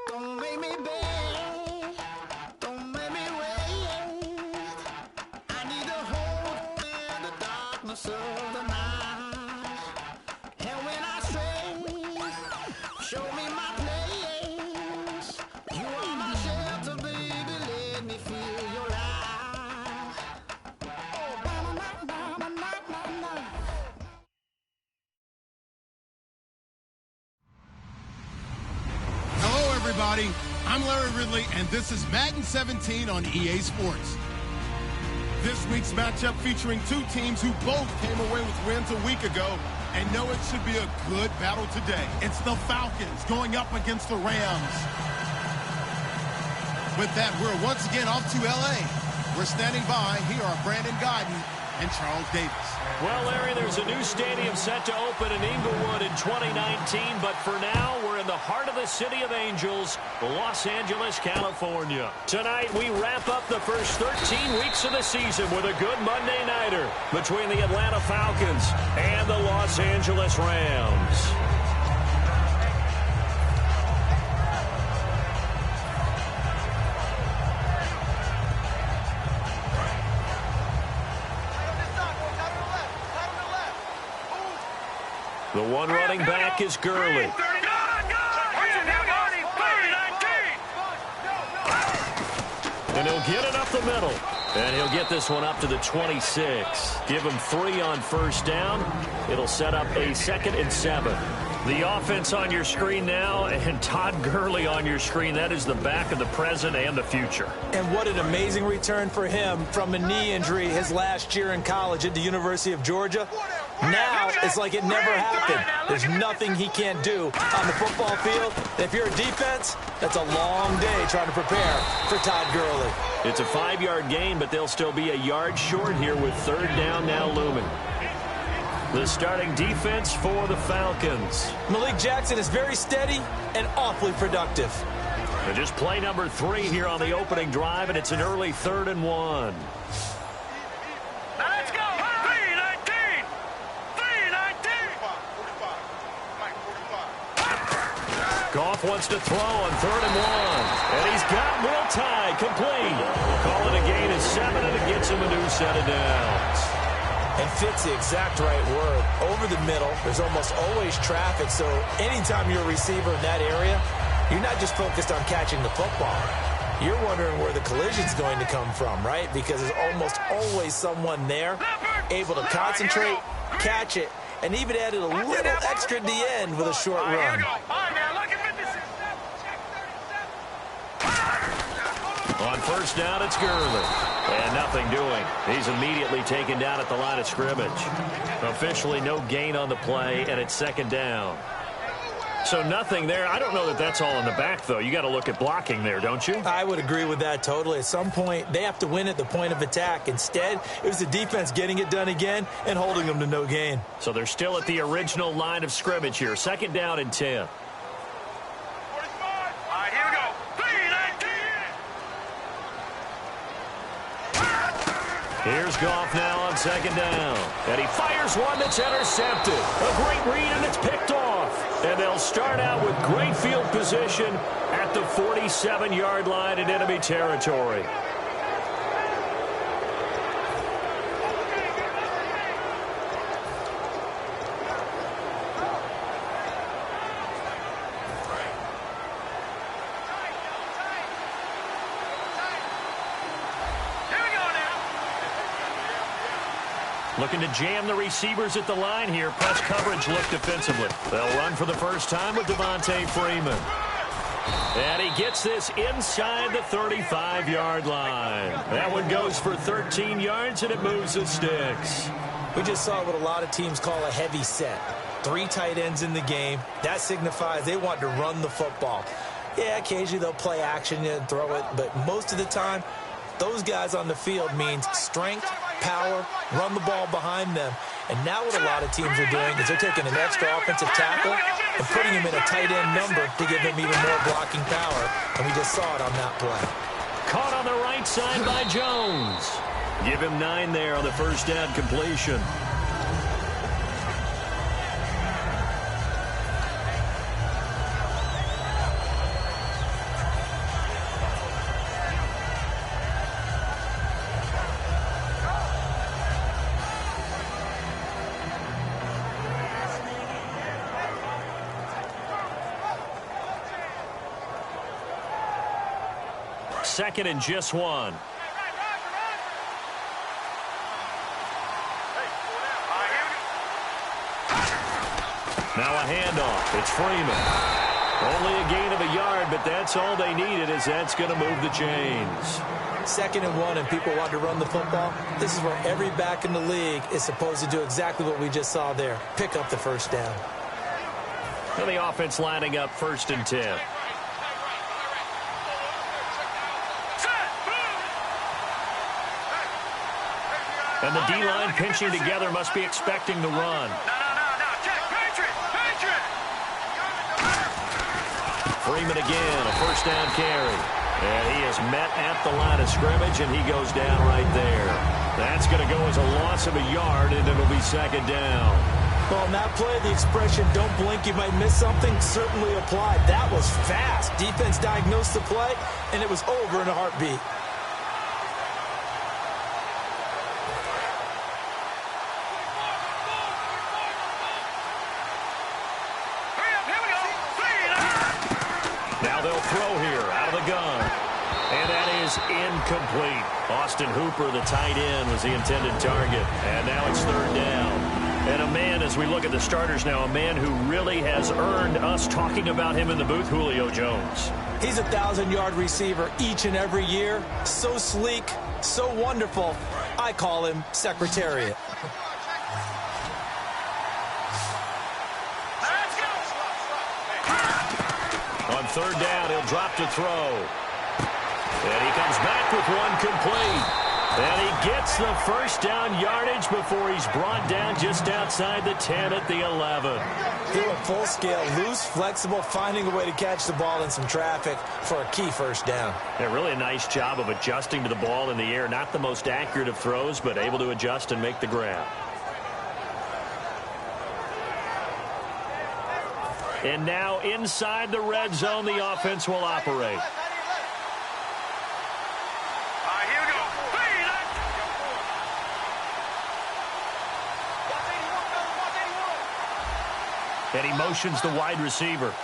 Don't make me beg, don't make me wait. I need a hold in the darkness of the night. And when I stray, show me my place. You are my shelter, baby, let me feel your light. Oh, na. Hello, everybody. I'm Larry Ridley, and this is Madden 17 on EA Sports. This week's matchup featuring two teams who both came away with wins a week ago and know it should be a good battle today. It's the Falcons going up against the Rams. With that, we're once again off to L.A. We're standing by. Here are Brandon Guyton and Charles Davis. Well, Larry, there's a new stadium set to open in Inglewood in 2019, but for now, we're in the heart of the City of Angels, Los Angeles, California. Tonight, we wrap up the first 13 weeks of the season with a good Monday nighter between the Atlanta Falcons and the Los Angeles Rams. The one running back is Gurley. And he'll get it up the middle. And he'll get this one up to the 26. Give him 3 on first down. It'll set up a 2nd and 7. The offense on your screen now, and Todd Gurley on your screen. That is the back of the present and the future. And what an amazing return for him from a knee injury his last year in college at the University of Georgia. Now it's like it never happened. There's nothing he can't do on the football field. And if you're a defense, that's a long day trying to prepare for Todd Gurley. It's a 5-yard gain, but they'll still be a yard short here with 3rd down now looming. The starting defense for the Falcons. Malik Jackson is very steady and awfully productive. And just play number 3 here on the opening drive, and it's an early 3rd and 1. Goff wants to throw on 3rd and 1. And he's got Will Tye complete. Call it a gain of 7, and it gets him a new set of downs. And fits the exact right word. Over the middle, there's almost always traffic, so anytime you're a receiver in that area, you're not just focused on catching the football. You're wondering where the collision's going to come from, right? Because there's almost always someone there able to concentrate, catch it, and even added a little extra at the end with a short run. On first down, it's Gurley. And nothing doing. He's immediately taken down at the line of scrimmage. Officially no gain on the play, and it's 2nd down. So nothing there. I don't know that that's all in the back, though. You got to look at blocking there, don't you? I would agree with that totally. At some point, they have to win at the point of attack. Instead, it was the defense getting it done again and holding them to no gain. So they're still at the original line of scrimmage here. 2nd down and 10. Here's Goff now on 2nd down. And he fires one that's intercepted. A great read, and it's picked off. And they'll start out with great field position at the 47-yard line in enemy territory. Looking to jam the receivers at the line here. Press coverage look defensively. They'll run for the first time with Devontae Freeman. And he gets this inside the 35-yard line. That one goes for 13 yards, and it moves the sticks. We just saw what a lot of teams call a heavy set. 3 tight ends in the game. That signifies they want to run the football. Yeah, occasionally they'll play action and throw it, but most of the time, those guys on the field means strength, power, run the ball behind them. And now what a lot of teams are doing is they're taking an extra offensive tackle and putting him in a tight end number to give him even more blocking power. And we just saw it on that play. Caught on the right side by Jones. Give him 9 there on the first down completion. second and just one. Now a handoff. It's Freeman. Only a gain of a yard, but that's all they needed, as that's going to move the chains. 2nd and 1, and people want to run the football. This is where every back in the league is supposed to do exactly what we just saw there. Pick up the first down. And the offense lining up 1st and 10. And the D-line pinching together must be expecting the run. Freeman again, a 1st down carry. And he is met at the line of scrimmage, and he goes down right there. That's going to go as a loss of a yard, and it'll be 2nd down. Well, on that play, the expression, don't blink, you might miss something, certainly applied. That was fast. Defense diagnosed the play, and it was over in a heartbeat. Now they'll throw here out of the gun. And that is incomplete. Austin Hooper, the tight end, was the intended target. And now it's 3rd down. And a man, as we look at the starters now, a man who really has earned us talking about him in the booth, Julio Jones. He's a 1,000-yard receiver each and every year. So sleek, so wonderful. I call him Secretariat. On 3rd down, he'll drop to throw. And he comes back with one complete. And he gets the 1st down yardage before he's brought down just outside the 10 at the 11. He went full scale, loose, flexible, finding a way to catch the ball in some traffic for a key 1st down. Yeah, really a nice job of adjusting to the ball in the air. Not the most accurate of throws, but able to adjust and make the grab. And now inside the red zone, the offense will operate. And he motions the wide receiver.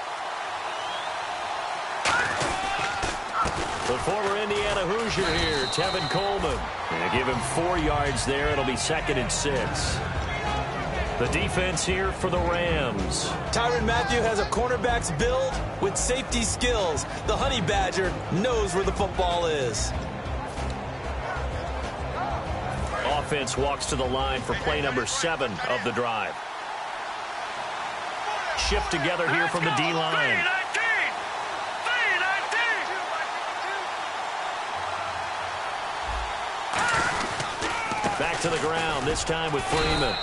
The former Indiana Hoosier here, Tevin Coleman. And give him 4 yards there. It'll be 2nd and 6. The defense here for the Rams. Tyrann Mathieu has a cornerback's build with safety skills. The Honey Badger knows where the football is. Offense walks to the line for play number 7 of the drive. Shift together here from the D-line. Back to the ground, this time with Freeman.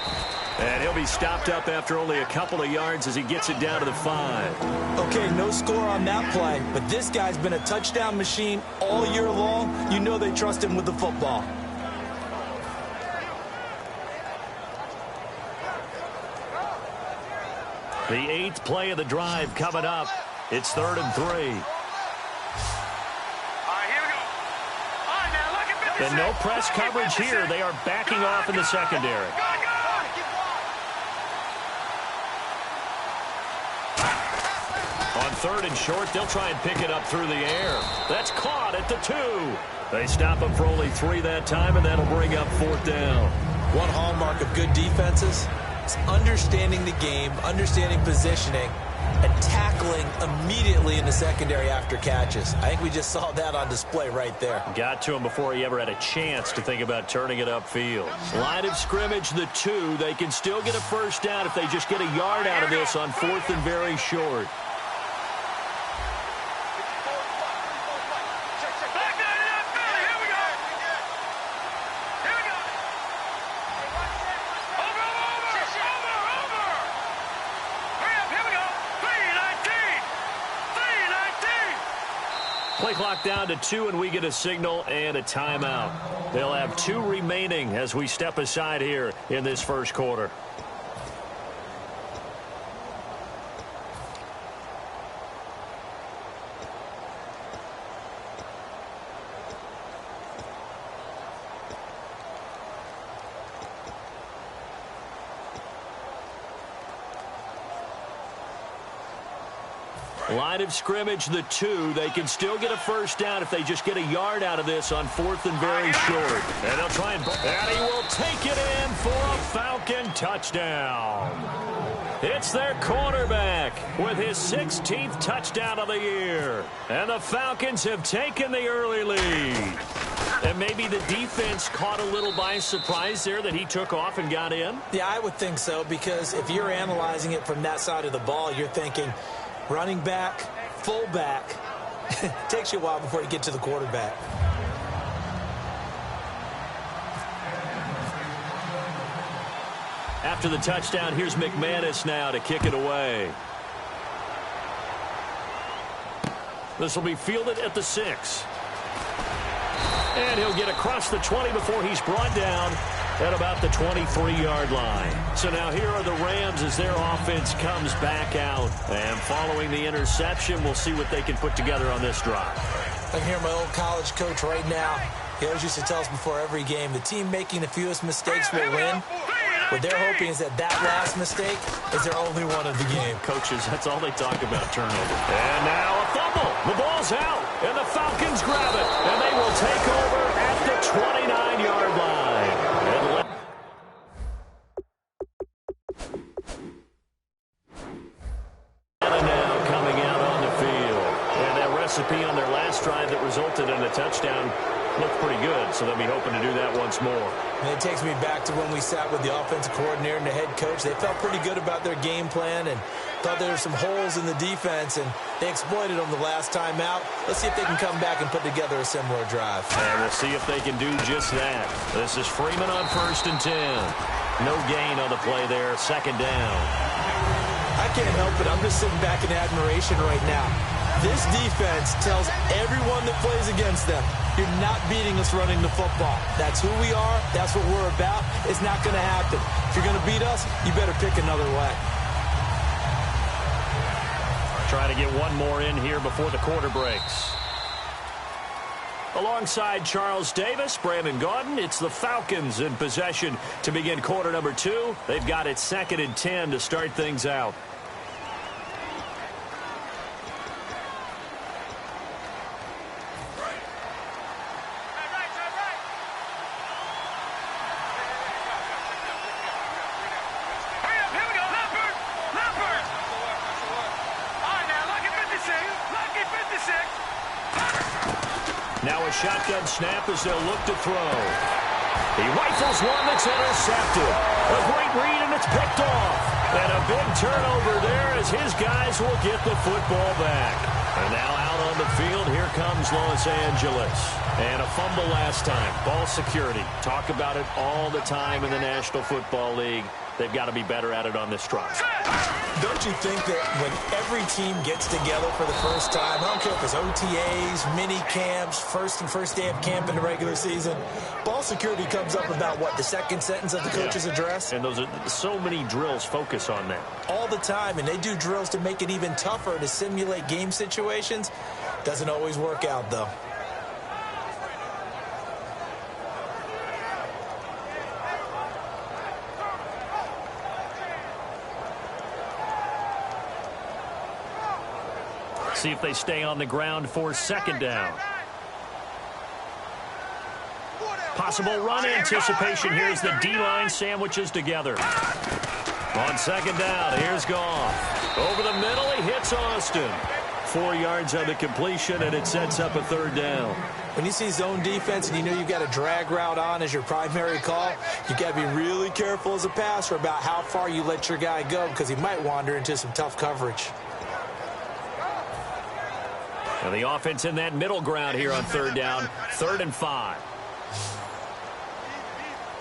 And he'll be stopped up after only a couple of yards as he gets it down to the 5. Okay, no score on that play, but this guy's been a touchdown machine all year long. You know they trust him with the football. The 8th play of the drive coming up. It's 3rd and 3. And no press coverage here. They are backing off in the secondary. On 3rd and short, they'll try and pick it up through the air. That's caught at the 2. They stop him for only 3 that time, and that'll bring up 4th down. One hallmark of good defenses is understanding the game, understanding positioning, and tackling immediately in the secondary after catches. I think we just saw that on display right there. Got to him before he ever had a chance to think about turning it upfield. Line of scrimmage, the 2. They can still get a 1st down if they just get a yard out of this on 4th and very short. Play clock down to 2, and we get a signal and a timeout. They'll have 2 remaining as we step aside here in this 1st quarter. Line of scrimmage, the 2. They can still get a first down if they just get a yard out of this on 4th and very short. And they'll try and he will take it in for a Falcon touchdown. It's their quarterback with his 16th touchdown of the year. And the Falcons have taken the early lead. And maybe the defense caught a little by surprise there that he took off and got in? Yeah, I would think so, because if you're analyzing it from that side of the ball, you're thinking running back, fullback. It takes you a while before you get to the quarterback. After the touchdown, here's McManus now to kick it away. This will be fielded at the 6. And he'll get across the 20 before he's brought down at about the 23-yard line. So now here are the Rams as their offense comes back out. And following the interception, we'll see what they can put together on this drive. I can hear my old college coach right now. He always used to tell us before every game, the team making the fewest mistakes will win. What they're hoping is that last mistake is their only one of the game. Coaches, that's all they talk about, turnover. And now a fumble. The ball's out, and the Falcons grab it. And they will take over at the 29-yard line. And now coming out on the field. And that recipe on their last drive that resulted in a touchdown looked pretty good, so they'll be hoping to do that once more. And it takes me back to when we sat with the offensive coordinator and the head coach. They felt pretty good about their game plan and thought there were some holes in the defense, and they exploited them the last time out. Let's see if they can come back and put together a similar drive. And we'll see if they can do just that. This is Freeman on 1st and 10. No gain on the play there, 2nd down. I can't help it. I'm just sitting back in admiration right now. This defense tells everyone that plays against them, you're not beating us running the football. That's who we are. That's what we're about. It's not going to happen. If you're going to beat us, you better pick another way. Trying to get one more in here before the quarter breaks. Alongside Charles Davis, Brandon Gaudin, it's the Falcons in possession to begin quarter number 2. They've got it 2nd and 10 to start things out. Now a shotgun snap as they'll look to throw. He rifles one that's intercepted. A great read, and it's picked off. And a big turnover there as his guys will get the football back. And now out on the field, here comes Los Angeles. And a fumble last time. Ball security. Talk about it all the time in the National Football League. They've got to be better at it on this drive. Don't you think that when every team gets together for the first time, I don't care if it's OTAs, mini camps, first day of camp in the regular season, ball security comes up about, what, the second sentence of the coach's address? And those are so many drills focus on that. All the time, and they do drills to make it even tougher to simulate game situations. Doesn't always work out, though. See if they stay on the ground for 2nd down. Possible run anticipation. Here's the D-line sandwiches together. On 2nd down, here's Goff. Over the middle, he hits Austin. 4 yards on the completion, and it sets up a 3rd down. When you see zone defense and you know you've got a drag route on as your primary call, you've got to be really careful as a passer about how far you let your guy go, because he might wander into some tough coverage. And the offense in that middle ground here on 3rd down, 3rd and 5.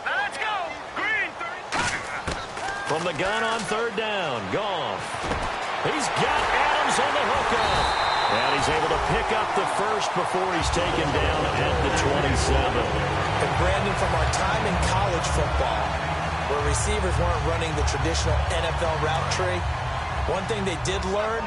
Let's go! Green! From the gun on 3rd down, Goff. He's got Adams on the hookup. And he's able to pick up the first before he's taken down at the 27. And Brandon, from our time in college football, where receivers weren't running the traditional NFL route tree, one thing they did learn,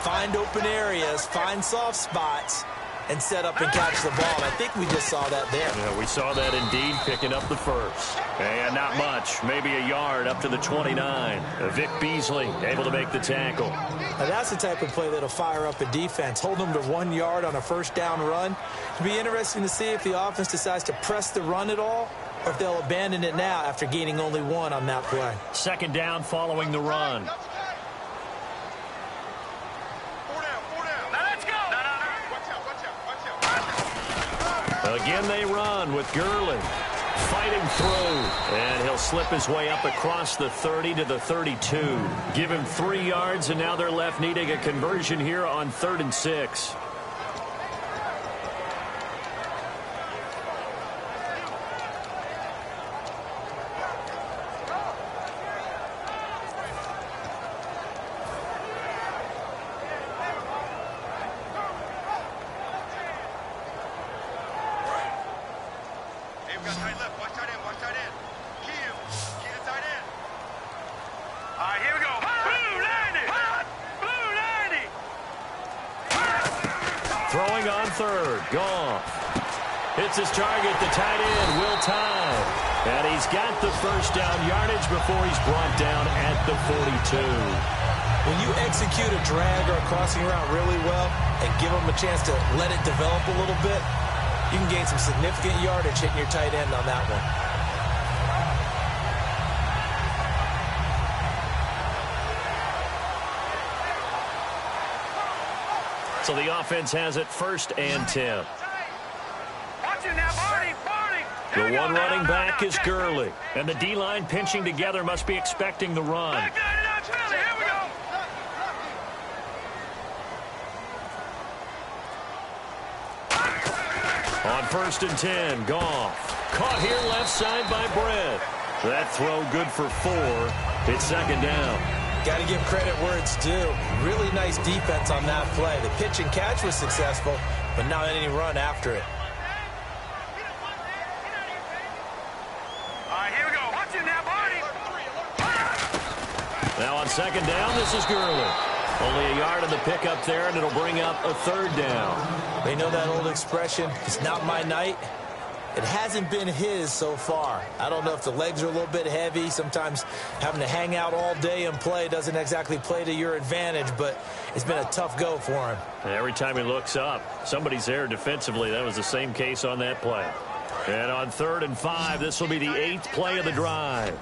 find open areas, find soft spots, and set up and catch the ball. And I think we just saw that there. Yeah, we saw that indeed, picking up the first. And not much, maybe a yard up to the 29. Vic Beasley able to make the tackle. Now that's the type of play that'll fire up a defense. Hold them to 1 yard on a first down run. It'll be interesting to see if the offense decides to press the run at all, or if they'll abandon it now after gaining only 1 on that play. Second down following the run. Again, they run with Gurley fighting through, and he'll slip his way up across the 30 to the 32. Give him 3 yards, and now they're left needing a conversion here on 3rd and 6. Throwing on 3rd, Goff. Hits his target, the tight end, Will Tye. And he's got the first down yardage before he's brought down at the 42. When you execute a drag or a crossing route really well and give them a chance to let it develop a little bit, you can gain some significant yardage hitting your tight end on that one. So the offense has it 1st and 10. The one running back is Gurley. And the D-line pinching together must be expecting the run. On 1st and 10, Goff. Caught here left side by Brett. That throw good for 4. It's 2nd down. Got to give credit where it's due. Really nice defense on that play. The pitch and catch was successful, but not any run after it. All right, here we go. Watch it now, Barney. Now on 2nd down, this is Gurley. Only a yard of the pickup there, and it'll bring up a 3rd down. They know that old expression, it's not my night. It hasn't been his so far. I don't know if the legs are a little bit heavy. Sometimes having to hang out all day and play doesn't exactly play to your advantage, but it's been a tough go for him. And every time he looks up, somebody's there defensively. That was the same case on that play. And on 3rd and 5, this will be the 8th play of the drive.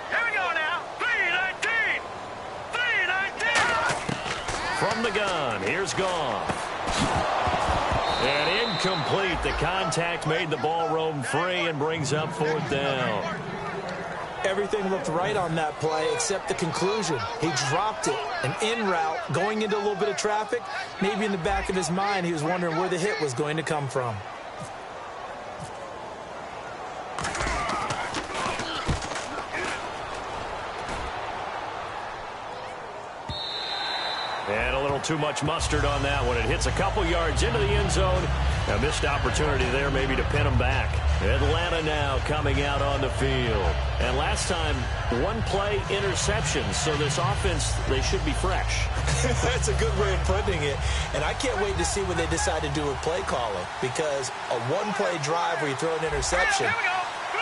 Here we go now. 3-19. 3-19. From the gun, here's Goff. And incomplete. The contact made the ball roam free and brings up 4th down. Everything looked right on that play except the conclusion. He dropped it, an in route, going into a little bit of traffic. Maybe in the back of his mind, he was wondering where the hit was going to come from. And a little too much mustard on that one. It hits a couple yards into the end zone. A missed opportunity there maybe to pin them back. Atlanta now coming out on the field. And last time, 1 play interceptions. So this offense, they should be fresh. That's a good way of putting it. And I can't wait to see what they decide to do with play calling. Because a 1-play drive where you throw an interception,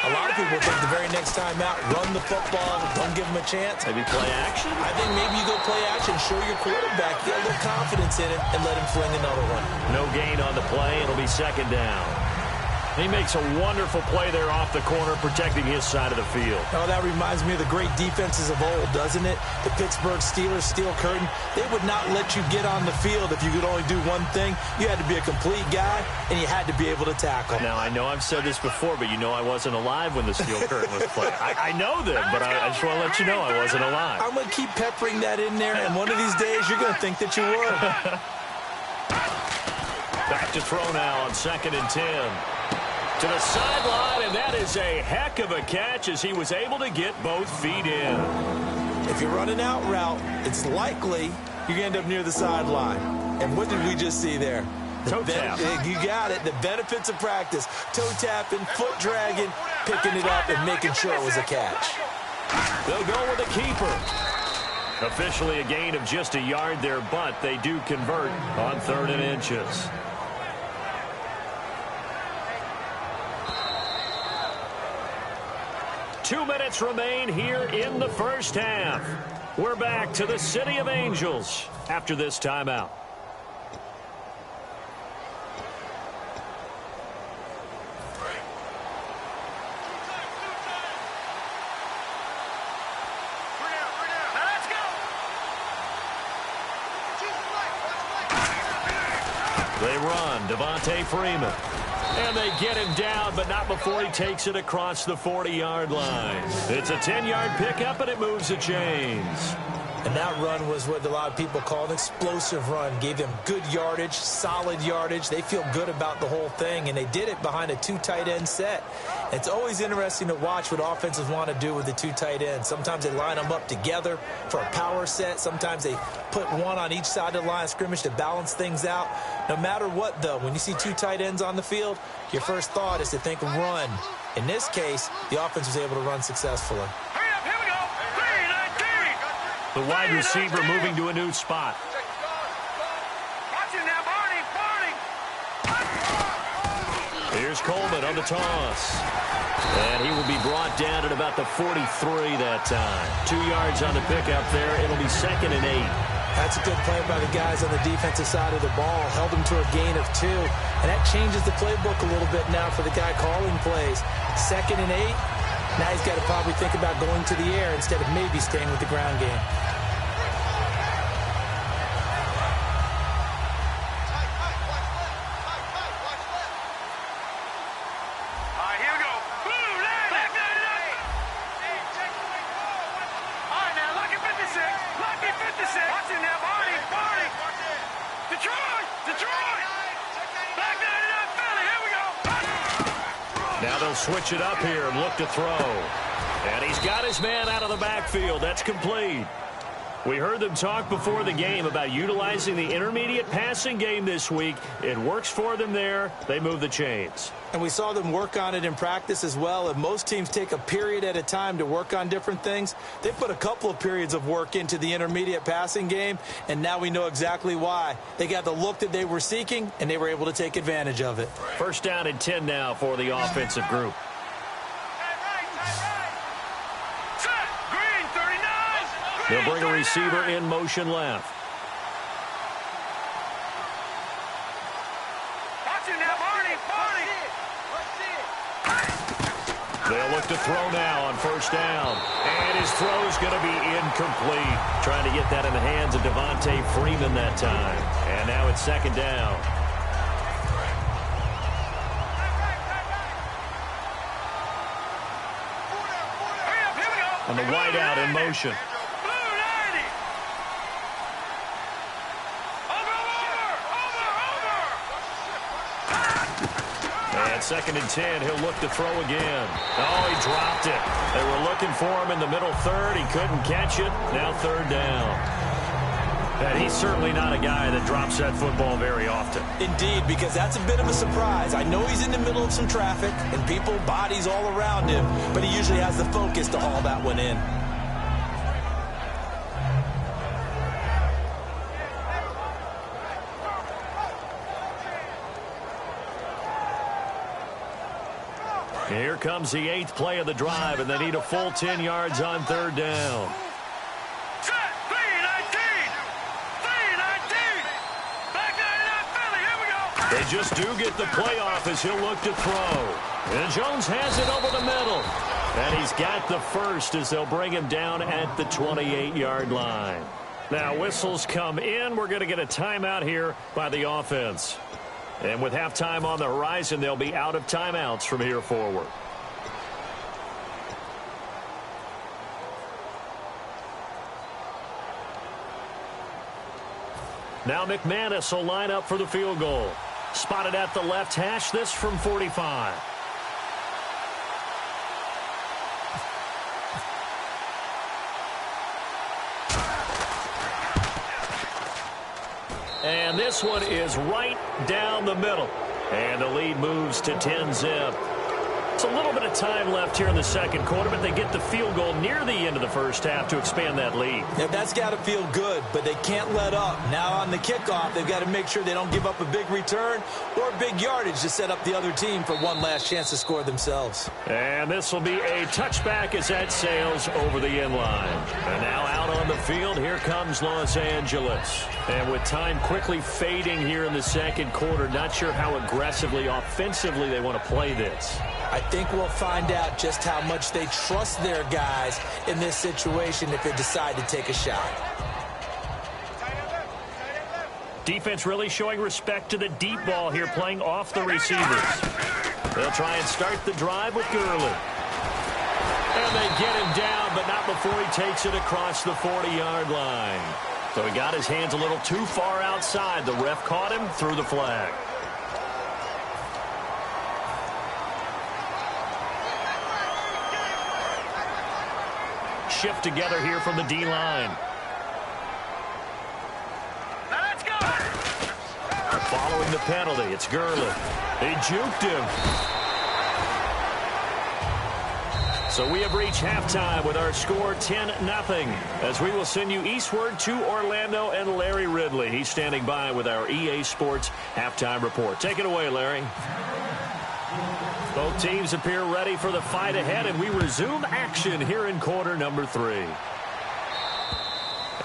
a lot of people think the very next time out, run the football, don't give them a chance. Maybe play action? I think maybe you go play action, show your quarterback, get a little confidence in it, and let him fling another one. No gain on the play. It'll be 2nd down. He makes a wonderful play there off the corner, protecting his side of the field. Oh, that reminds me of the great defenses of old, doesn't it? The Pittsburgh Steelers, steel curtain. They would not let you get on the field if you could only do one thing. You had to be a complete guy, and you had to be able to tackle. Now, I know I've said this before, but you know I wasn't alive when the steel curtain was played. I know them, but I just want to let you know I wasn't alive. I'm going to keep peppering that in there, and one of these days you're going to think that you were. Back to throw now on 2nd and 10. To the sideline, and that is a heck of a catch as he was able to get both feet in. If you run an out route, it's likely you're going to end up near the sideline. And what did we just see there? Toe tap. You got it. The benefits of practice. Toe tapping, foot dragging, picking it up, and making sure it was a catch. They'll go with the keeper. Officially a gain of just a yard there, but they do convert on 3rd and inches. Two minutes remain here in the first half. We're back to the City of Angels after this timeout. They run, Devontae Freeman. And they get him down, but not before he takes it across the 40-yard line. It's a 10-yard pickup, and it moves the chains. And that run was what a lot of people call an explosive run. Gave them good yardage, solid yardage. They feel good about the whole thing, and they did it behind a 2 tight end set. It's always interesting to watch what offenses want to do with the 2 tight ends. Sometimes they line them up together for a power set. Sometimes they put one on each side of the line of scrimmage to balance things out. No matter what, though, when you see 2 tight ends on the field, your first thought is to think run. In this case, the offense was able to run successfully. The wide receiver moving to a new spot. Watch him now, Barney. Here's Coleman on the toss. And he will be brought down at about the 43 that time. 2 yards on the pickup there. It'll be 2nd and 8. That's a good play by the guys on the defensive side of the ball. Held them to a gain of 2. And that changes the playbook a little bit now for the guy calling plays. 2nd and 8. Now he's got to probably think about going to the air instead of maybe staying with the ground game. Here we go. Boom, back that up. All right, now, lucky 56. Lucky 56. Watch him now, Barney. Detroit. Back that up, Philly. Here we go. Now they'll switch it up here and look to throw. And he's got his man out of the backfield. That's complete. We heard them talk before the game about utilizing the intermediate passing game this week. It works for them there. They move the chains. And we saw them work on it in practice as well. If most teams take a period at a time to work on different things, they put a couple of periods of work into the intermediate passing game, and now we know exactly why. They got the look that they were seeking, and they were able to take advantage of it. 1st down and 10 now for the offensive group. They'll bring a receiver in motion left. Watch him now, Barney. They'll look to throw now on 1st down. And his throw is going to be incomplete. Trying to get that in the hands of Devontae Freeman that time. And now it's 2nd down. And the wideout in motion. And 2nd and 10, he'll look to throw again. Oh, he dropped it. They were looking for him in the middle 3rd. He couldn't catch it. Now 3rd down. And he's certainly not a guy that drops that football very often. Indeed, because that's a bit of a surprise. I know he's in the middle of some traffic and people, bodies all around him, but he usually has the focus to haul that one in. Here comes the 8th play of the drive, and they need a full 10 yards on 3rd down. They just do get the play off as he'll look to throw. And Jones has it over the middle. And he's got the first as they'll bring him down at the 28-yard line. Now whistles come in. We're going to get a timeout here by the offense. And with halftime on the horizon, they'll be out of timeouts from here forward. Now McManus will line up for the field goal. Spotted at the left hash, this from 45. And this one is right down the middle. And the lead moves to 10-zip. It's a little bit of time left here in the second quarter, but they get the field goal near the end of the first half to expand that lead. Yeah, that's got to feel good, but they can't let up. Now on the kickoff, they've got to make sure they don't give up a big return or big yardage to set up the other team for one last chance to score themselves. And this will be a touchback as that sails over the end line. And now out on the field, here comes Los Angeles. And with time quickly fading here in the second quarter, not sure how aggressively, offensively they want to play this. I think we'll find out just how much they trust their guys in this situation if they decide to take a shot. Defense really showing respect to the deep ball here, playing off the receivers. They'll try and start the drive with Gurley. And they get him down, but not before he takes it across the 40-yard line. So he got his hands a little too far outside. The ref caught him, threw the flag. Shift together here from the D-line. Let's go! Following the penalty, it's Gurley. He juked him. So we have reached halftime with our score 10-0 as we will send you eastward to Orlando and Larry Ridley. He's standing by with our EA Sports halftime report. Take it away, Larry. Both teams appear ready for the fight ahead, and we resume action here in quarter number 3.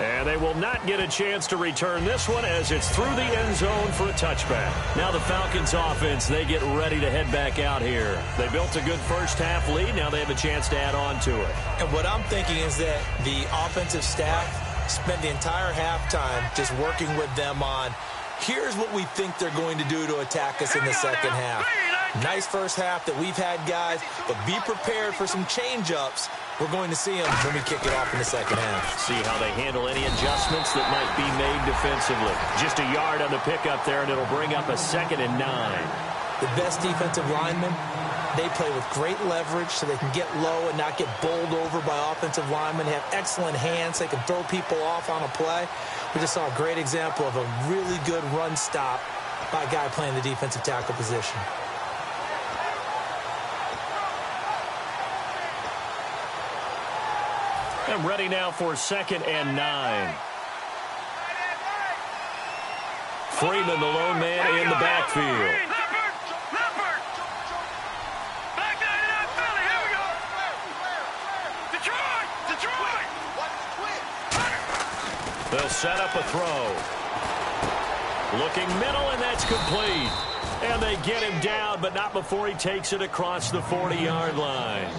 And they will not get a chance to return this one as it's through the end zone for a touchback. Now the Falcons offense, they get ready to head back out here. They built a good first half lead. Now they have a chance to add on to it. And what I'm thinking is that the offensive staff spent the entire halftime just working with them on, here's what we think they're going to do to attack us in the second half. Nice first half that we've had, guys, but be prepared for some change-ups. We're going to see them when we kick it off in the second half. See how they handle any adjustments that might be made defensively. Just a yard on the pickup there, and it'll bring up a 2nd and 9. The best defensive linemen, they play with great leverage so they can get low and not get bowled over by offensive linemen. They have excellent hands. They can throw people off on a play. We just saw a great example of a really good run stop by a guy playing the defensive tackle position. And ready now for 2nd and 9. Freeman, the lone man in the backfield. They'll set up a throw. Looking middle, and that's complete. And they get him down, but not before he takes it across the 40-yard line.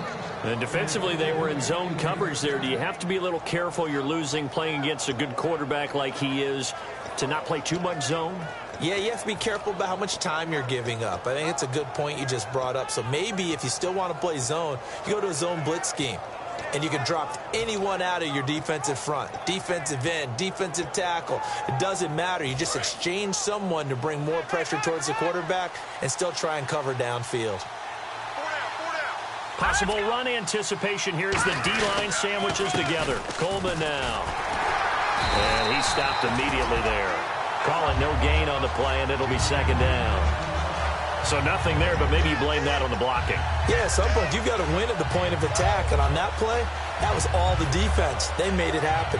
And defensively, they were in zone coverage there. Do you have to be a little careful? You're losing playing against a good quarterback like he is to not play too much zone? Yeah, you have to be careful about how much time you're giving up. I think it's a good point you just brought up. So maybe if you still want to play zone, you go to a zone blitz scheme. And you can drop anyone out of your defensive front. Defensive end, defensive tackle. It doesn't matter. You just exchange someone to bring more pressure towards the quarterback and still try and cover downfield. Possible run anticipation here as the D-line sandwiches together. Coleman now. And he stopped immediately there. Call it no gain on the play, and it'll be 2nd down. So nothing there, but maybe you blame that on the blocking. Yeah, at some point, you've got to win at the point of attack. And on that play, that was all the defense. They made it happen.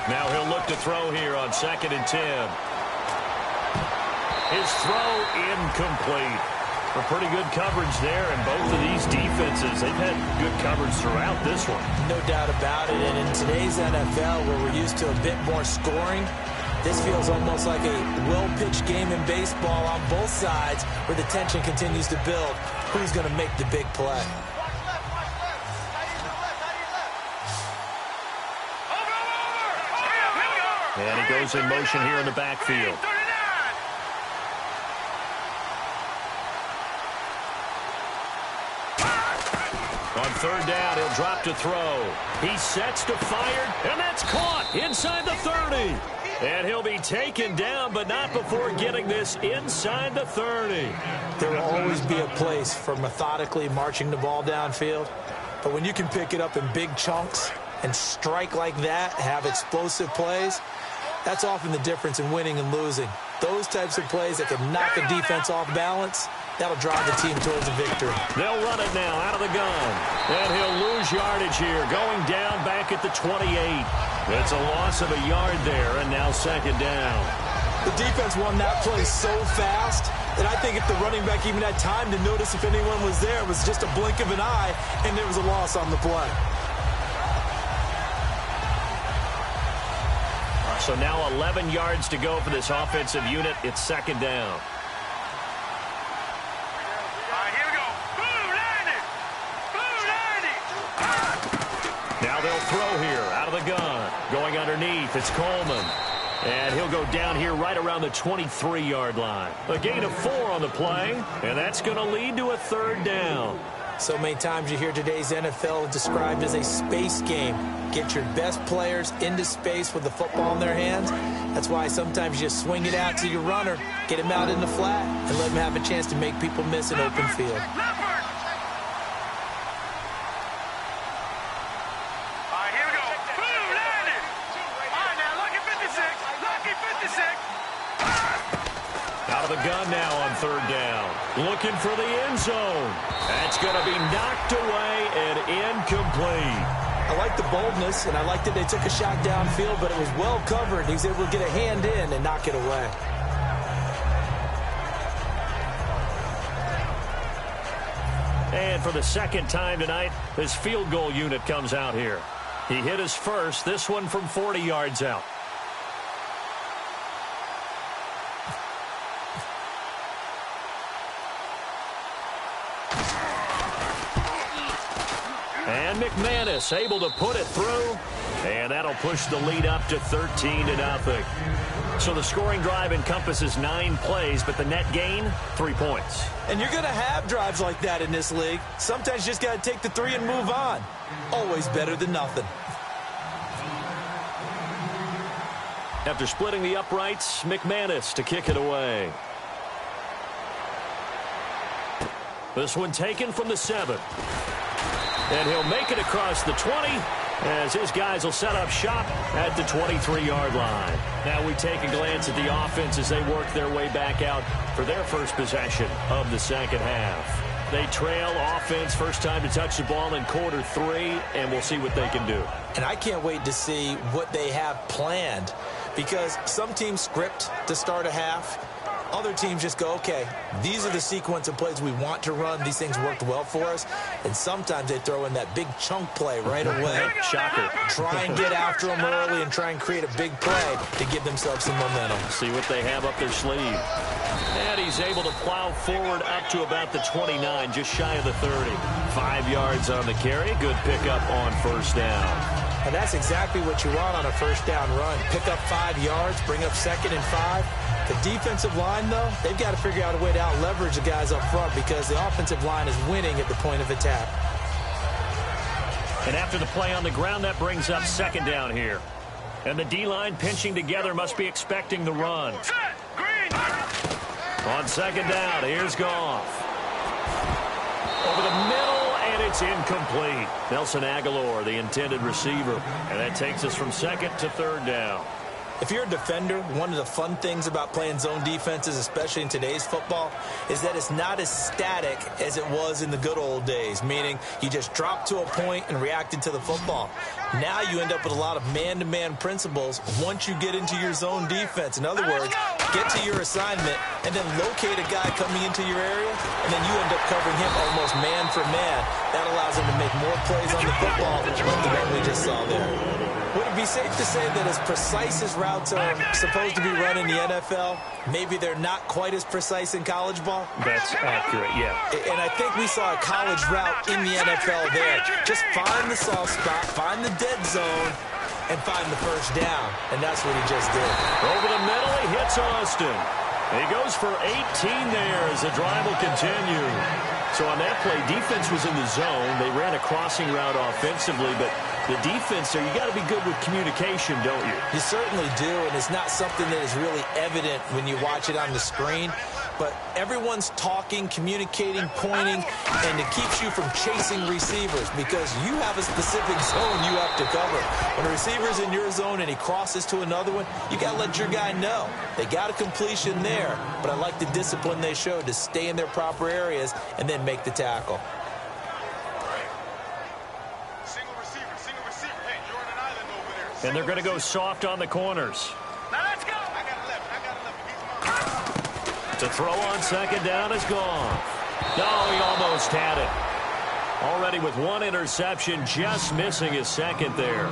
Now he'll look to throw here on 2nd and 10. His throw incomplete. For pretty good coverage there, and both of these defenses, they've had good coverage throughout this one. No doubt about it, and in today's NFL, where we're used to a bit more scoring, this feels almost like a well-pitched game in baseball on both sides, where the tension continues to build. Who's going to make the big play? And he goes in motion here in the backfield. On 3rd down, he'll drop to throw. He sets to fire, and that's caught inside the 30. And he'll be taken down, but not before getting this inside the 30. There will always be a place for methodically marching the ball downfield. But when you can pick it up in big chunks and strike like that, have explosive plays, that's often the difference in winning and losing. Those types of plays that can knock a defense off balance, that'll drive the team towards a victory. They'll run it now out of the gun. And he'll lose yardage here, going down back at the 28. It's a loss of a yard there, and now second down. The defense won that play so fast that I think if the running back even had time to notice if anyone was there, it was just a blink of an eye, and there was a loss on the play. So now 11 yards to go for this offensive unit. It's second down. All right, here we go. Boom, 90. Now they'll throw here out of the gun. Going underneath, it's Coleman. And he'll go down here right around the 23-yard line. A gain of 4 on the play, and that's going to lead to a third down. So many times you hear today's NFL described as a space game. Get your best players into space with the football in their hands. That's why sometimes you just swing it out to your runner, get him out in the flat, and let him have a chance to make people miss an open field. All right, here we go. Boom, 90. All right, now, lucky 56. Lucky 56. Out of the gun now on third down. Looking for the end zone. That's going to be knocked away and incomplete. I like the boldness, and I like that they took a shot downfield, but it was well covered. He was able to get a hand in and knock it away. And for the second time tonight, his field goal unit comes out here. He hit his first, this one from 40 yards out. And McManus able to put it through, and that'll push the lead up to 13-0. So the scoring drive encompasses 9 plays, but the net gain, 3 points. And you're going to have drives like that in this league. Sometimes you just got to take the 3 and move on. Always better than nothing. After splitting the uprights, McManus to kick it away. This one taken from the 7. And he'll make it across the 20 as his guys will set up shop at the 23-yard line. Now we take a glance at the offense as they work their way back out for their first possession of the second half. They trail offense, first time to touch the ball in quarter 3, and we'll see what they can do. And I can't wait to see what they have planned, because some teams script to start a half. Other teams just go, okay, these are the sequence of plays we want to run. These things worked well for us. And sometimes they throw in that big chunk play right away. Shocker. Try and get after them early and try and create a big play to give themselves some momentum. See what they have up their sleeve. And he's able to plow forward up to about the 29, just shy of the 30. 5 yards on the carry. Good pickup on first down. And that's exactly what you want on a first down run. Pick up 5 yards, bring up 2nd and 5. The defensive line, though, they've got to figure out a way to out-leverage the guys up front because the offensive line is winning at the point of attack. And after the play on the ground, that brings up second down here. And the D-line pinching together must be expecting the run. On second down, here's Goff. Over the middle, and it's incomplete. Nelson Aguilar, the intended receiver. And that takes us from second to third down. If you're a defender, one of the fun things about playing zone defenses, especially in today's football, is that it's not as static as it was in the good old days, meaning you just dropped to a point and reacted to the football. Now you end up with a lot of man-to-man principles once you get into your zone defense. In other words, get to your assignment and then locate a guy coming into your area, and then you end up covering him almost man for man. That allows him to make more plays on the football like the one we just saw there. Would it be safe to say that as precise as routes are supposed to be run in the NFL, maybe they're not quite as precise in college ball? That's accurate, yeah. And I think we saw a college route in the NFL there. Just find the soft spot, find the dead zone, and find the first down. And that's what he just did. Over the middle, he hits Austin. He goes for 18 there as the drive will continue. So on that play, defense was in the zone. They ran a crossing route offensively, but The defense there, you got to be good with communication, don't you? You certainly do, and it's not something that is really evident when you watch it on the screen. But everyone's talking, communicating, pointing, and it keeps you from chasing receivers because you have a specific zone you have to cover. When a receiver's in your zone and he crosses to another one, you got to let your guy know. They got a completion there, but I like the discipline they showed to stay in their proper areas and then make the tackle. And they're going to go soft on the corners. Now let's go. I got 11. To throw on second down is gone. No, he almost had it. Already with one interception, just missing his second there.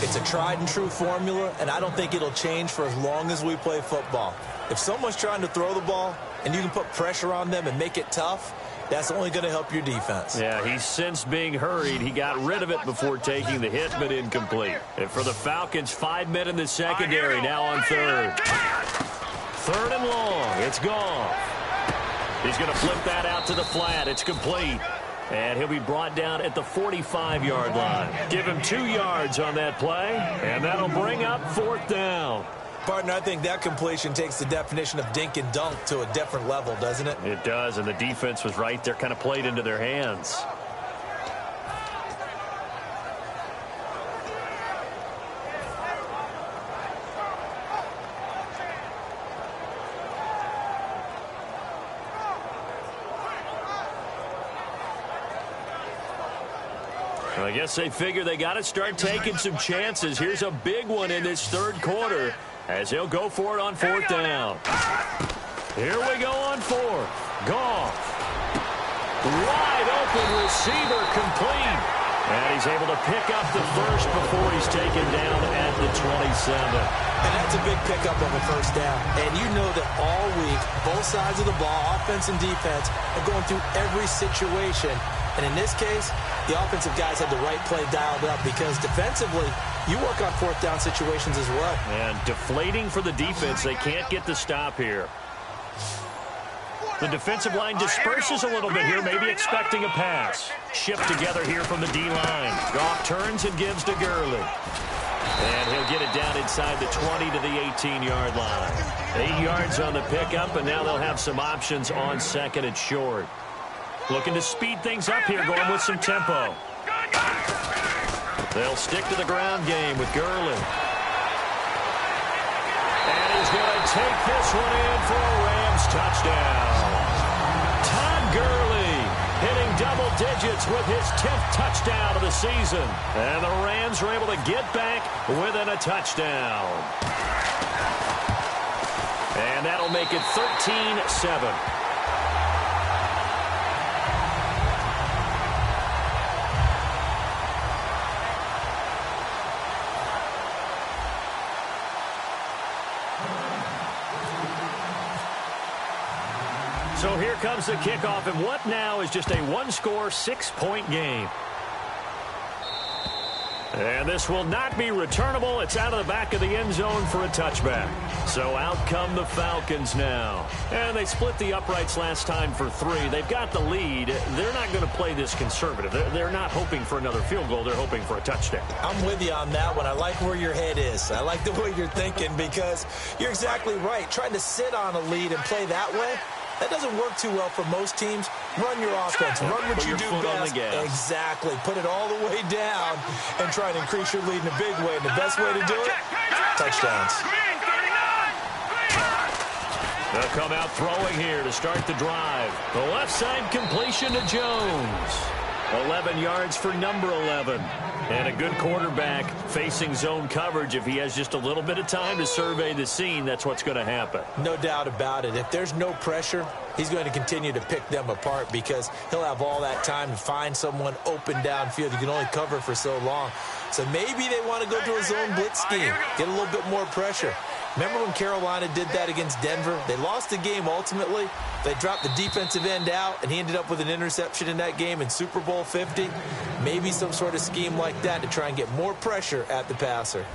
It's a tried and true formula, and I don't think it'll change for as long as we play football. If someone's trying to throw the ball and you can put pressure on them and make it tough, that's only going to help your defense. Yeah, he's since being hurried. He got rid of it before taking the hit, but incomplete. And for the Falcons, 5 men in the secondary, now on third. Third and long. It's gone. He's going to flip that out to the flat. It's complete. And he'll be brought down at the 45-yard line. Give him 2 yards on that play, and that'll bring up fourth down. Partner, I think that completion takes the definition of dink and dunk to a different level, doesn't it? It does, and the defense was right there, kind of played into their hands. Well, I guess they figure they got to start taking some chances. Here's a big one in this third quarter as he'll go for it on fourth down. Here we go on fourth. Goff. Wide open receiver complete. And he's able to pick up the first before he's taken down at the 27. And that's a big pickup of a first down. And you know that all week, both sides of the ball, offense and defense, are going through every situation. And in this case, the offensive guys had the right play dialed up because defensively, you work on fourth down situations as well. And deflating for the defense. They can't get the stop here. The defensive line disperses a little bit here, maybe expecting a pass. Shift together here from the D-line. Goff turns and gives to Gurley. And he'll get it down inside the 20 to the 18-yard line. 8 yards on the pickup, and now they'll have some options on second and short. Looking to speed things up here, going with some tempo. They'll stick to the ground game with Gurley. And he's going to take this one in for a Rams touchdown. Todd Gurley hitting double digits with his 10th touchdown of the season. And the Rams were able to get back within a touchdown. And that'll make it 13-7. So here comes the kickoff, and what now is just a one-score, 6-point game. And this will not be returnable. It's out of the back of the end zone for a touchback. So out come the Falcons now. And they split the uprights last time for 3. They've got the lead. They're not going to play this conservative. They're not hoping for another field goal. They're hoping for a touchdown. I'm with you on that one. I like where your head is. I like the way you're thinking because you're exactly right. Trying to sit on a lead and play that way, that doesn't work too well for most teams. Run your offense. Run what you do best. Exactly. Put it all the way down and try and increase your lead in a big way. And the best way to do it, touchdowns. They'll come out throwing here to start the drive. The left side completion to Jones. 11 yards for number 11. And a good quarterback facing zone coverage. If he has just a little bit of time to survey the scene, that's what's going to happen. No doubt about it. If there's no pressure, he's going to continue to pick them apart because he'll have all that time to find someone open downfield. You can only cover for so long. So maybe they want to go to a zone blitz scheme, get a little bit more pressure. Remember when Carolina did that against Denver? They lost the game ultimately. They dropped the defensive end out, and he ended up with an interception in that game in Super Bowl 50. Maybe some sort of scheme like that to try and get more pressure at the passer.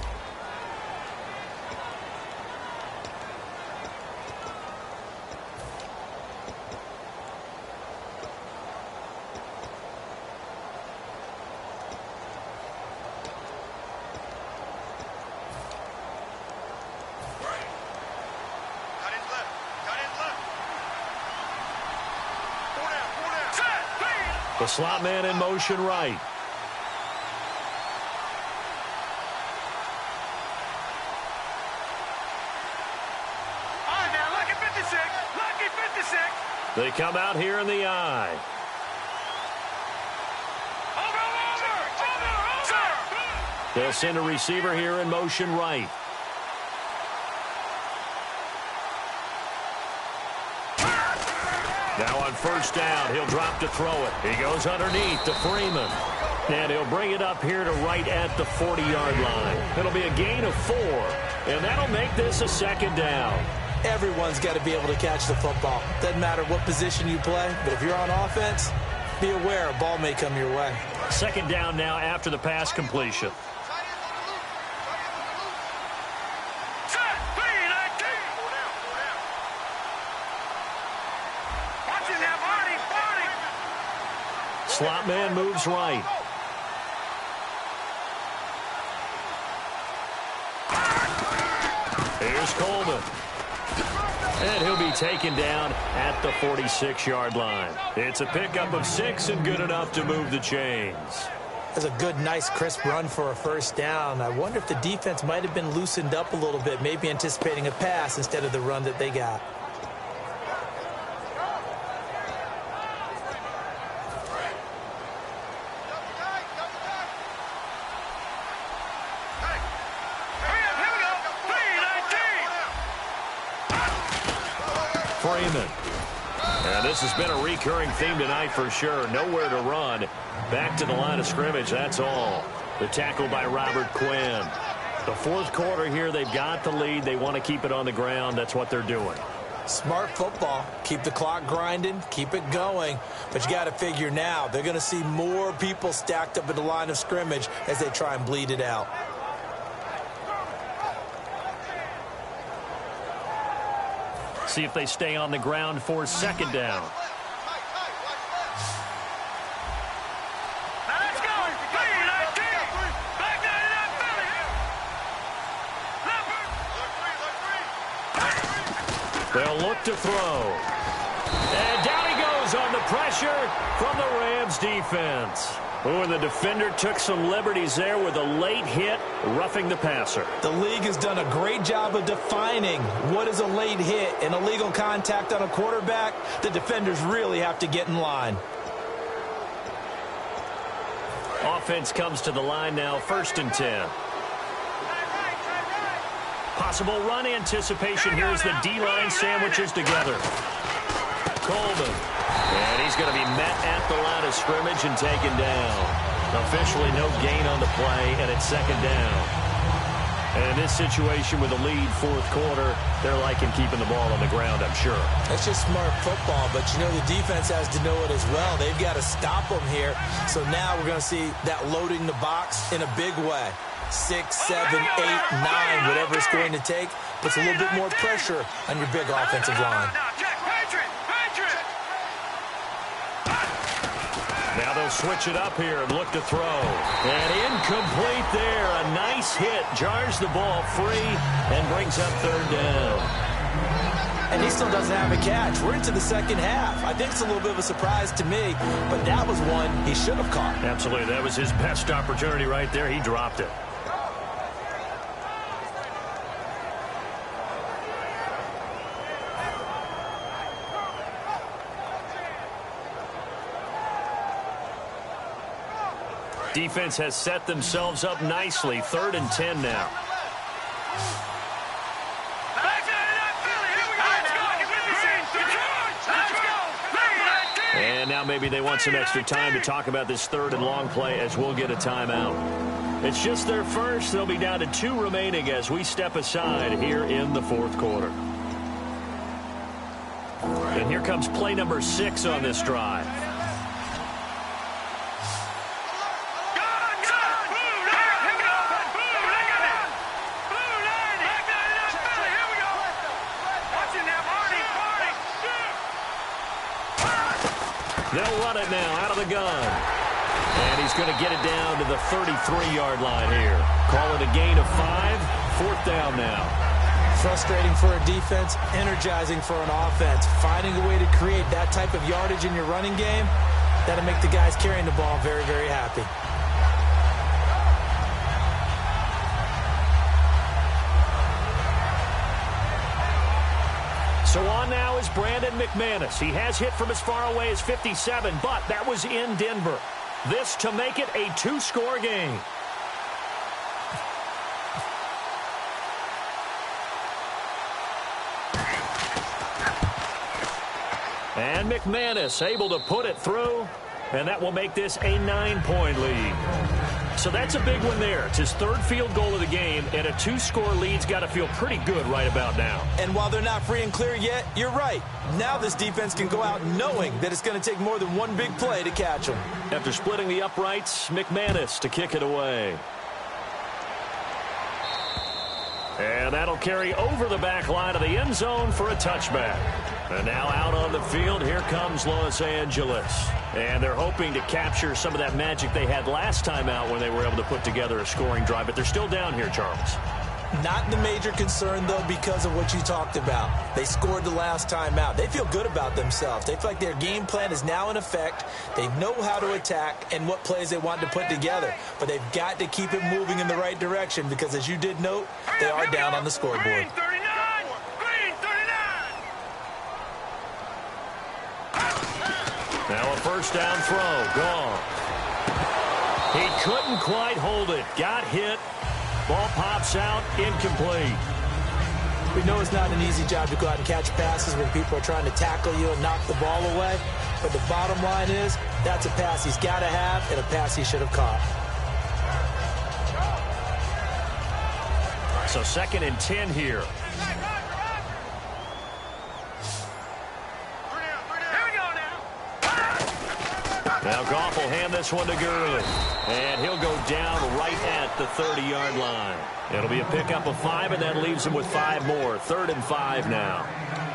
The slot man in motion right. On now, lucky 56. Lucky 56. They come out here in the eye. Over. They'll send a receiver here in motion right. Now on first down, he'll drop to throw it. He goes underneath to Freeman. And he'll bring it up here to right at the 40-yard line. It'll be a gain of 4, and that'll make this a second down. Everyone's got to be able to catch the football. Doesn't matter what position you play, but if you're on offense, be aware a ball may come your way. Second down now after the pass completion. Slot man moves right. Here's Coleman. And he'll be taken down at the 46-yard line. It's a pickup of 6 and good enough to move the chains. That's a good, nice, crisp run for a first down. I wonder if the defense might have been loosened up a little bit, maybe anticipating a pass instead of the run that they got. Freeman. And this has been a recurring theme tonight for sure. Nowhere to run. Back to the line of scrimmage, that's all. The tackle by Robert Quinn. The fourth quarter here, they've got the lead. They want to keep it on the ground. That's what they're doing. Smart football. Keep the clock grinding. Keep it going. But you got to figure now, they're going to see more people stacked up at the line of scrimmage as they try and bleed it out. See if they stay on the ground for second down. Let's go. They'll look to throw. And down he goes on the pressure from the Rams defense. Oh, and the defender took some liberties there with a late hit, roughing the passer. The league has done a great job of defining what is a late hit and illegal contact on a quarterback. The defenders really have to get in line. Offense comes to the line now, 1st and 10. Possible run anticipation. Here's the D-line sandwiches together. Coleman. And he's going to be met at the line of scrimmage and taken down. Officially no gain on the play, and it's second down. And in this situation with a lead fourth quarter, they're liking keeping the ball on the ground, I'm sure. That's just smart football, but you know the defense has to know it as well. They've got to stop them here. So now we're going to see that loading the box in a big way. 6, 7, 8, 9, whatever it's going to take, puts a little bit more pressure on your big offensive line. Now they'll switch it up here and look to throw. And incomplete there. A nice hit. Jars the ball free and brings up third down. And he still doesn't have a catch. We're into the second half. I think it's a little bit of a surprise to me, but that was one he should have caught. Absolutely. That was his best opportunity right there. He dropped it. Defense has set themselves up nicely. 3rd and 10 now. And now maybe they want some extra time to talk about this 3rd and long play as we'll get a timeout. It's just their first. They'll be down to 2 remaining as we step aside here in the fourth quarter. And here comes play number 6 on this drive. They'll run it now out of the gun. And he's going to get it down to the 33-yard line here. Call it a gain of 5. 4th down now. Frustrating for a defense, energizing for an offense. Finding a way to create that type of yardage in your running game, That'll make the guys carrying the ball very, very happy. So on now is Brandon McManus. He has hit from as far away as 57, but that was in Denver. This to make it a two-score game. And McManus able to put it through, and that will make this a 9-point lead. So that's a big one there. It's his third field goal of the game, and a two-score lead's got to feel pretty good right about now. And while they're not free and clear yet, you're right. Now this defense can go out knowing that it's going to take more than one big play to catch them. After splitting the uprights, McManus to kick it away. And that'll carry over the back line of the end zone for a touchback. And now out on the field, here comes Los Angeles. And they're hoping to capture some of that magic they had last time out when they were able to put together a scoring drive. But they're still down here, Charles. Not the major concern, though, because of what you talked about. They scored the last time out. They feel good about themselves. They feel like their game plan is now in effect. They know how to attack and what plays they want to put together. But they've got to keep it moving in the right direction because, as you did note, they are down on the scoreboard. Green 39! Green 39! Now a first down throw. Gone. He couldn't quite hold it. Got hit. Ball pops out, incomplete. We know it's not an easy job to go out and catch passes when people are trying to tackle you and knock the ball away. But the bottom line is, that's a pass he's got to have and a pass he should have caught. So 2nd and 10 here. Now Goff will hand this one to Gurley. And he'll go down right at the 30-yard line. It'll be a pickup of 5, and that leaves him with 5 more. 3rd and 5 now.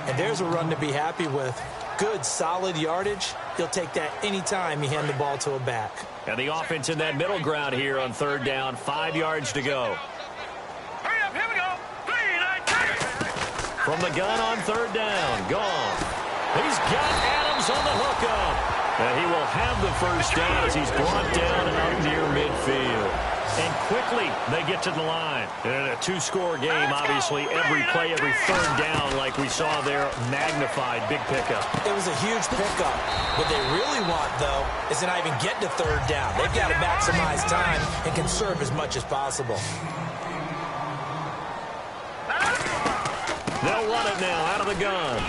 And there's a run to be happy with. Good, solid yardage. He'll take that anytime you hand the ball to a back. And the offense in that middle ground here on 3rd down. 5 yards to go. Hurry up, here we go. 3-19. From the gun on 3rd down. Gone. He's got Adams on the hookup. And he will have the first down as he's brought down up near midfield. And quickly, they get to the line. In a two-score game, obviously, every play, every 3rd down, like we saw there, magnified, big pickup. It was a huge pickup. What they really want, though, is to not even get to 3rd down. They've got to maximize time and conserve as much as possible. They'll run it now out of the gun.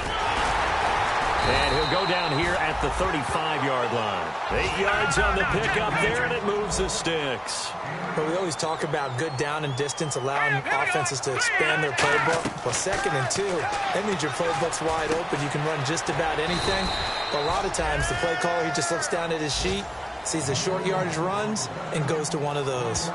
And he'll go down here at the 35-yard line. 8 yards on the pickup there, and it moves the sticks. But we always talk about good down and distance, allowing offenses to expand their playbook. Well, 2nd and 2, that means your playbook's wide open. You can run just about anything. But a lot of times, the play caller, he just looks down at his sheet, sees the short yardage runs, and goes to one of those.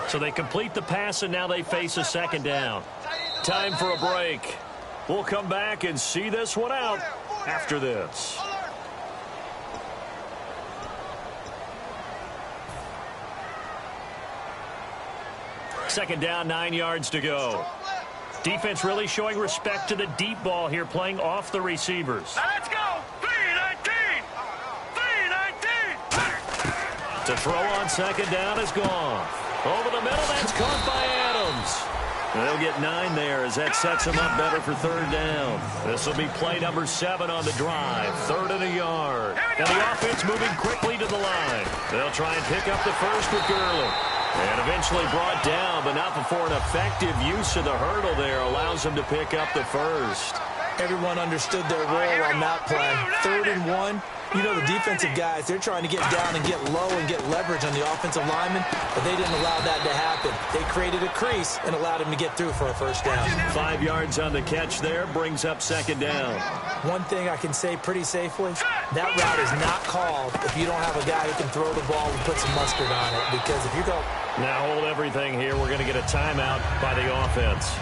So they complete the pass, and now they face a 2nd down. Time for a break. We'll come back and see this one out after this. Second down, 9 yards to go. Defense really showing respect to the deep ball here, playing off the receivers. Now let's go. 3-19. 3-19. To throw on 2nd down is gone. Over the middle, that's caught by Adams. They'll get 9 there as that sets them up better for 3rd down. This will be play number 7 on the drive. 3rd and a yard. And the offense moving quickly to the line. They'll try and pick up the first with Gurley. And eventually brought down, but not before an effective use of the hurdle there allows them to pick up the first. Everyone understood their role on that play. 3rd and 1. You know, the defensive guys, they're trying to get down and get low and get leverage on the offensive lineman, but they didn't allow that to happen. They created a crease and allowed him to get through for a first down. 5 yards on the catch there, brings up 2nd down. One thing I can say pretty safely, that route is not called if you don't have a guy who can throw the ball and put some mustard on it, because if you go... Now hold everything here. We're going to get a timeout by the offense.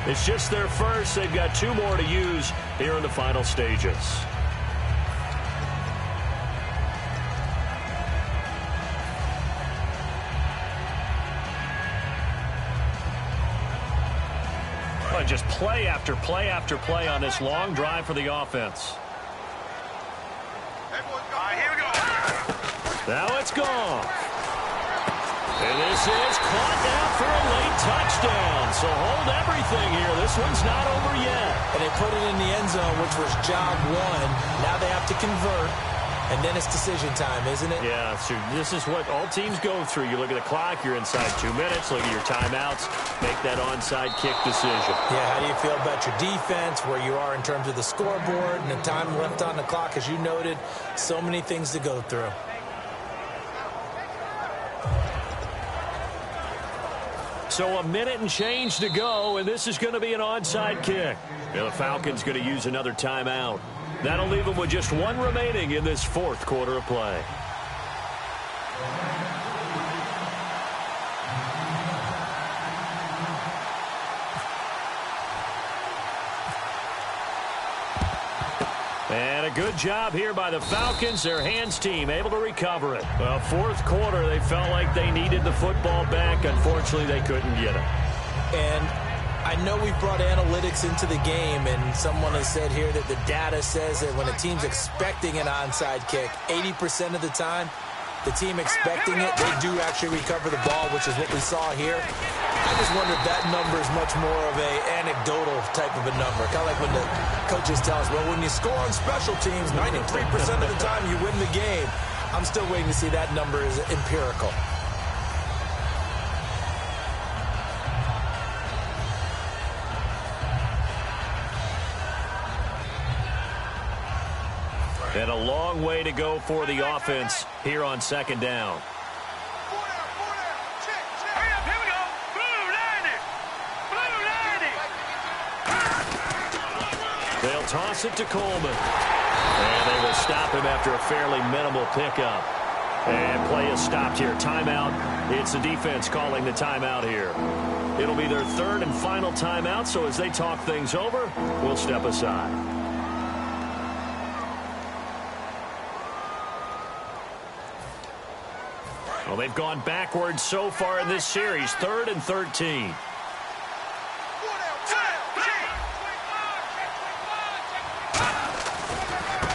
It's just their first. They've got 2 more to use here in the final stages. Oh, just play after play after play on this long drive for the offense. Here we go. Now it's gone. And this is caught down for a late touchdown. So hold everything here. This one's not over yet. And they put it in the end zone, which was job 1. Now they have to convert. And then it's decision time, isn't it? Yeah, so this is what all teams go through. You look at the clock, you're inside 2 minutes, look at your timeouts, make that onside kick decision. Yeah, how do you feel about your defense, where you are in terms of the scoreboard, and the time left on the clock, as you noted? So many things to go through. So a minute and change to go, and this is going to be an onside kick. Yeah, the Falcons going to use another timeout. That'll leave them with just 1 remaining in this 4th quarter of play. And a good job here by the Falcons. Their hands team able to recover it. Well, 4th quarter, they felt like they needed the football back. Unfortunately, they couldn't get it. And I know we've brought analytics into the game, and someone has said here that the data says that when a team's expecting an onside kick, 80% of the time, the team expecting it, they do actually recover the ball, which is what we saw here. I just wonder if that number is much more of a anecdotal type of a number. Kind of like when the coaches tell us, well, when you score on special teams, 93% of the time you win the game. I'm still waiting to see that number is empirical. And a long way to go for the offense here on 2nd down. Hurry up, here we go. Blue 90. They'll toss it to Coleman. And they will stop him after a fairly minimal pickup. And play is stopped here. Timeout. It's the defense calling the timeout here. It'll be their 3rd and final timeout, so as they talk things over, we'll step aside. Well, they've gone backwards so far in this series. 3rd and 13.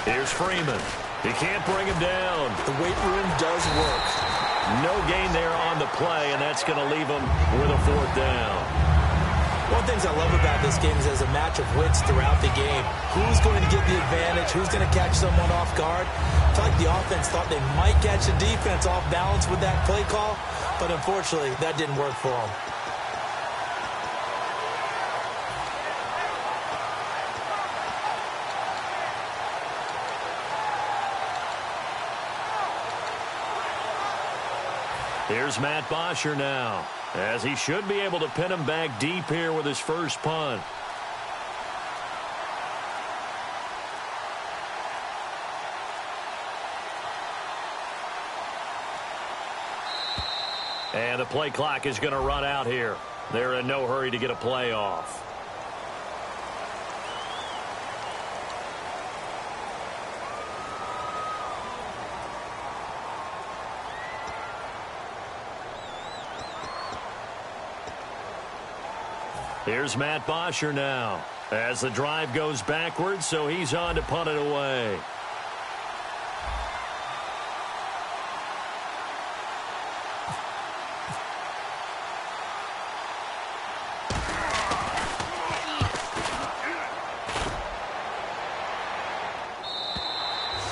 Here's Freeman. He can't bring him down. The weight room does work. No gain there on the play, and that's going to leave him with a 4th down. One of the things I love about this game is there's a match of wits throughout the game. Who's going to get the advantage? Who's going to catch someone off guard? I feel like the offense thought they might catch the defense off balance with that play call, but unfortunately, that didn't work for them. Here's Matt Bosher now, as he should be able to pin him back deep here with his first punt. And the play clock is going to run out here. They're in no hurry to get a play off. Here's Matt Bosher now, as the drive goes backwards, so he's on to punt it away.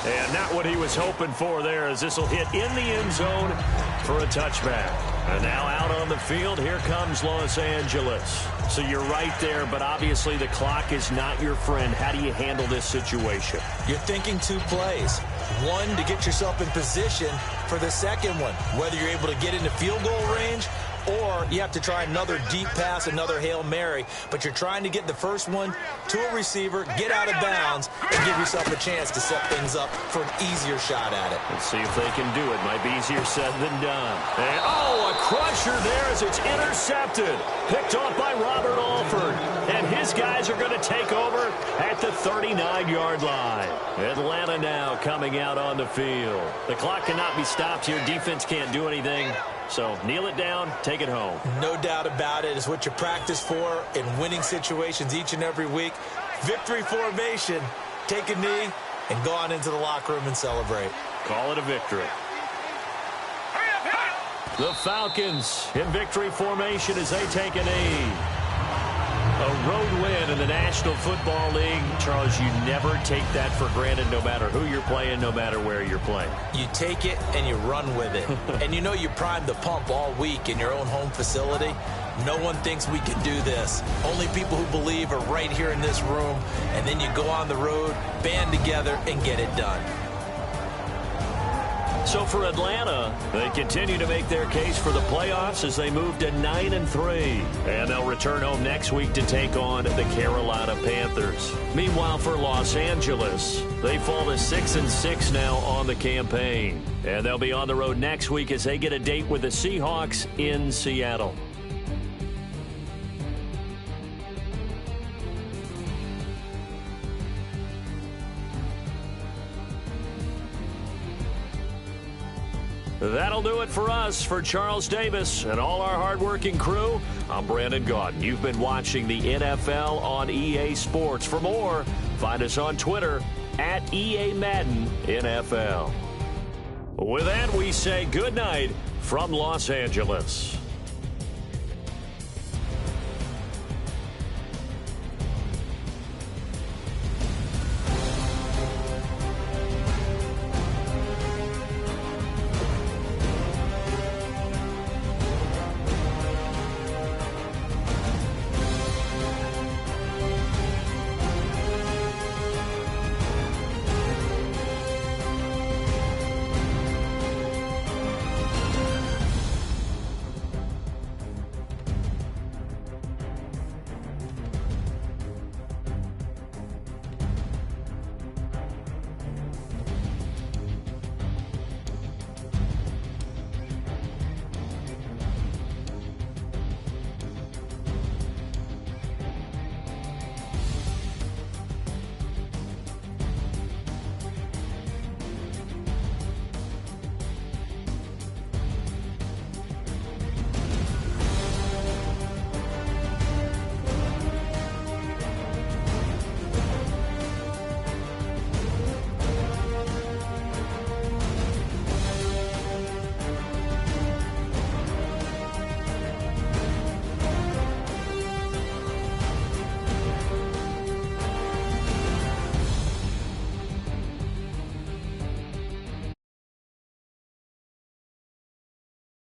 And not what he was hoping for there, as this will hit in the end zone for a touchback. And now out on the field, here comes Los Angeles. So you're right there, but obviously the clock is not your friend. How do you handle this situation? You're thinking 2 plays. One, to get yourself in position for the second one, whether you're able to get into field goal range or you have to try another deep pass, another Hail Mary. But you're trying to get the first one to a receiver, get out of bounds, and give yourself a chance to set things up for an easier shot at it. Let's see if they can do it. Might be easier said than done. And, oh, a crusher there as it's intercepted. Picked off by Robert Alford. His guys are going to take over at the 39-yard line. Atlanta now coming out on the field. The clock cannot be stopped here. Defense can't do anything. So kneel it down, take it home. No doubt about it. It's what you practice for in winning situations each and every week. Victory formation. Take a knee and go on into the locker room and celebrate. Call it a victory. The Falcons in victory formation as they take a knee. A road win in the National Football League. Charles, you never take that for granted no matter who you're playing, no matter where you're playing. You take it and you run with it. And you know you primed the pump all week in your own home facility. No one thinks we can do this. Only people who believe are right here in this room. And then you go on the road, band together, and get it done. So for Atlanta, they continue to make their case for the playoffs as they move to 9-3. And they'll return home next week to take on the Carolina Panthers. Meanwhile, for Los Angeles, they fall to 6-6 now on the campaign. And they'll be on the road next week as they get a date with the Seahawks in Seattle. That'll do it for us. For Charles Davis and all our hardworking crew, I'm Brandon Gaudin. You've been watching the NFL on EA Sports. For more, find us on Twitter at EA Madden NFL. With that, we say good night from Los Angeles.